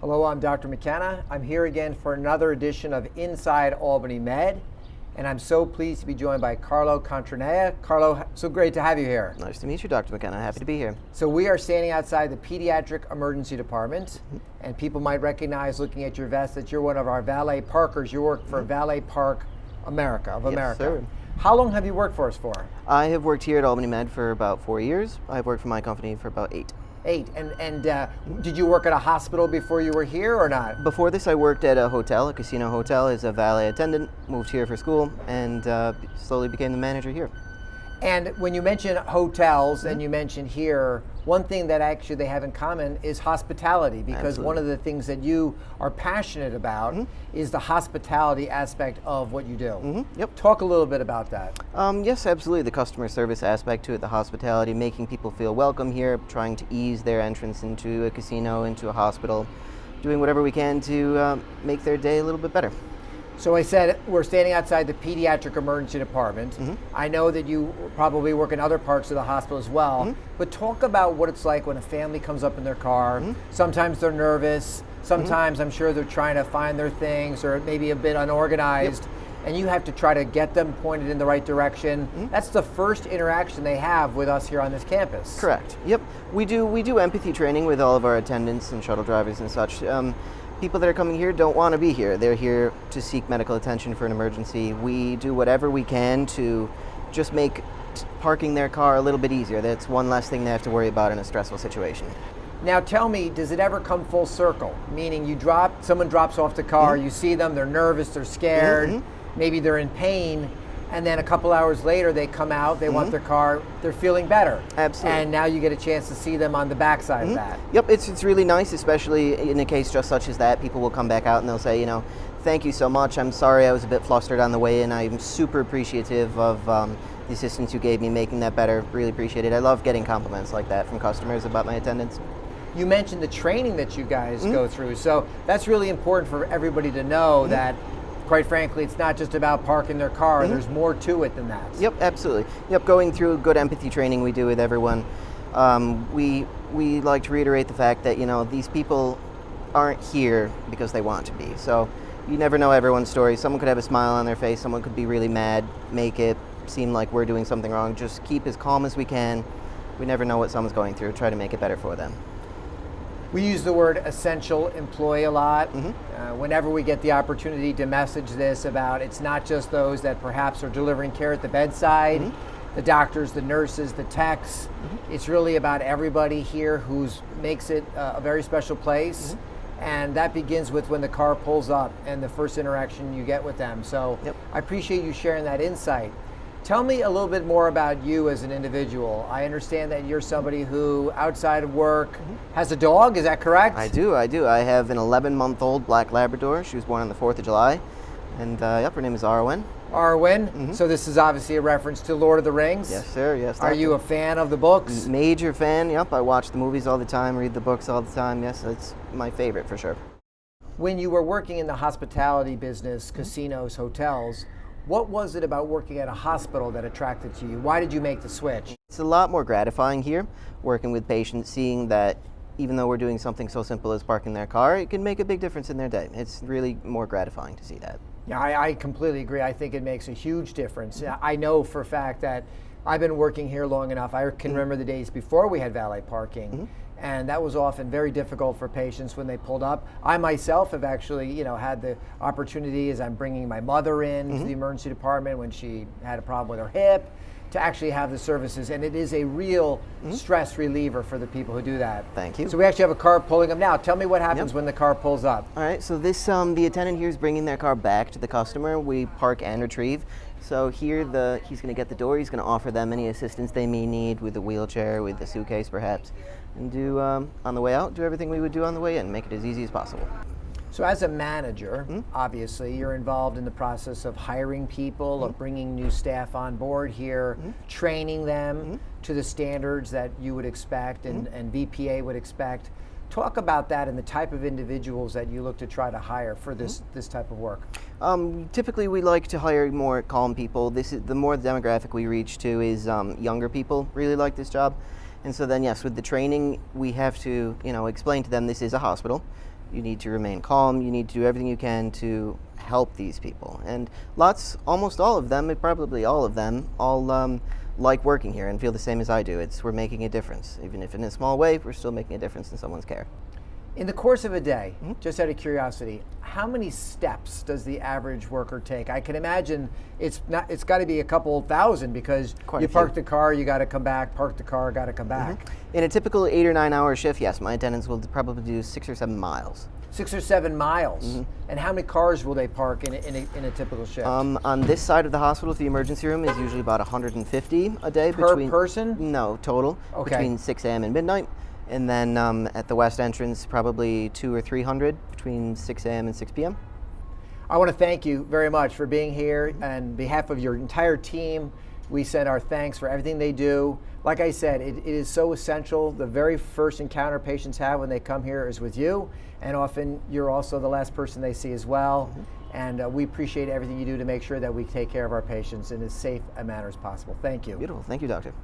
Hello, I'm Dr. McKenna. I'm here again for another edition of Inside Albany Med, and I'm so pleased to be joined by Carlo Contranea. Carlo, so great to have you here. Nice to meet you, Dr. McKenna. Happy to be here. So we are standing outside the Pediatric Emergency Department, and people might recognize, looking at your vest, that you're one of our valet parkers. You work for Valet Park America of America. Yes, sir. How long have you worked for us for? I have worked here at Albany Med for about 4 years. I've worked for my company for about 8. 8. And did you work at a hospital before you were here or not? Before this, I worked at a hotel, a casino hotel, as a valet attendant, moved here for school, and slowly became the manager here. And when you mention hotels and you mention here, one thing that actually they have in common is hospitality, because Absolutely. one of the things that you are passionate about is the hospitality aspect of what you do. Yep. Talk a little bit about that. Yes, absolutely. The customer service aspect to it, the hospitality, making people feel welcome here, trying to ease their entrance into a casino, into a hospital, doing whatever we can to make their day a little bit better. So I said we're standing outside the Pediatric Emergency Department. I know that you probably work in other parts of the hospital as well, but talk about what it's like when a family comes up in their car. Sometimes they're nervous, sometimes I'm sure they're trying to find their things or maybe a bit unorganized, and you have to try to get them pointed in the right direction. That's the first interaction they have with us here on this campus. Correct. Yep. We do empathy training with all of our attendants and shuttle drivers and such. People that are coming here don't want to be here. They're here to seek medical attention for an emergency. We do whatever we can to just make parking their car a little bit easier. That's one less thing they have to worry about in a stressful situation. Now tell me, does it ever come full circle? Meaning someone drops off the car, you see them, they're nervous, they're scared, maybe they're in pain, and then a couple hours later they come out, they want their car, they're feeling better. Absolutely. And now you get a chance to see them on the backside of that. Yep, it's really nice, especially in a case just such as that. People will come back out and they'll say, thank you so much. I'm sorry I was a bit flustered on the way in. I'm super appreciative of the assistance you gave me making that better. Really appreciate it. I love getting compliments like that from customers about my attendance. You mentioned the training that you guys go through, so that's really important for everybody to know that, quite frankly, it's not just about parking their car. There's more to it than that. Yep, absolutely. Yep, going through good empathy training we do with everyone. We like to reiterate the fact that, these people aren't here because they want to be. So you never know everyone's story. Someone could have a smile on their face. Someone could be really mad, make it seem like we're doing something wrong. Just keep as calm as we can. We never know what someone's going through. Try to make it better for them. We use the word essential employee a lot. Whenever we get the opportunity to message this about it's not just those that perhaps are delivering care at the bedside, the doctors, the nurses, the techs. It's really about everybody here who makes it a very special place. And that begins with when the car pulls up and the first interaction you get with them. So I appreciate you sharing that insight. Tell me a little bit more about you as an individual. I understand that you're somebody who, outside of work, has a dog. Is that correct? I do. I have an 11-month-old black Labrador. She was born on the 4th of July. And her name is Arwen. Arwen. So this is obviously a reference to Lord of the Rings. Yes, sir. Yes. Are you a fan of the books? Major fan. Yep. I watch the movies all the time, read the books all the time. Yes, it's my favorite for sure. When you were working in the hospitality business, casinos, hotels, what was it about working at a hospital that attracted to you? Why did you make the switch? It's a lot more gratifying here, working with patients, seeing that even though we're doing something so simple as parking their car, it can make a big difference in their day. It's really more gratifying to see that. Yeah, I completely agree. I think it makes a huge difference. I know for a fact that I've been working here long enough. I can remember the days before we had valet parking. And that was often very difficult for patients when they pulled up. I myself have actually, had the opportunity as I'm bringing my mother in to the emergency department when she had a problem with her hip, to actually have the services. And it is a real stress reliever for the people who do that. Thank you. So we actually have a car pulling up now. Tell me what happens when the car pulls up. All right, so this the attendant here is bringing their car back to the customer. We park and retrieve. So here he's going to get the door. He's going to offer them any assistance they may need with the wheelchair, with the suitcase perhaps, and do on the way out, do everything we would do on the way in, make it as easy as possible. So as a manager, obviously, you're involved in the process of hiring people, of bringing new staff on board here, training them to the standards that you would expect and VPA would expect. Talk about that and the type of individuals that you look to try to hire for this type of work. Typically, we like to hire more calm people. The more demographic we reach to is younger people really like this job. And so then, yes, with the training, we have to, explain to them this is a hospital. You need to remain calm. You need to do everything you can to help these people. And almost all of them, probably all of them, all like working here and feel the same as I do. We're making a difference. Even if in a small way, we're still making a difference in someone's care. In the course of a day, just out of curiosity, how many steps does the average worker take? I can imagine it's got to be a couple thousand, because you park the car, you got to come back, park the car, got to come back. In a typical 8 or 9 hour shift, yes, my attendants will probably do 6 or 7 miles. 6 or 7 miles. And how many cars will they park in a typical shift? On this side of the hospital, the emergency room is usually about 150 a day. Per person? No, total. Okay. Between 6 a.m. and midnight. And then at the west entrance, probably 200 or 300 between 6 a.m. and 6 p.m. I want to thank you very much for being here. On behalf of your entire team, we send our thanks for everything they do. Like I said, it is so essential. The very first encounter patients have when they come here is with you, and often you're also the last person they see as well. And we appreciate everything you do to make sure that we take care of our patients in as safe a manner as possible. Thank you. Beautiful. Thank you, doctor.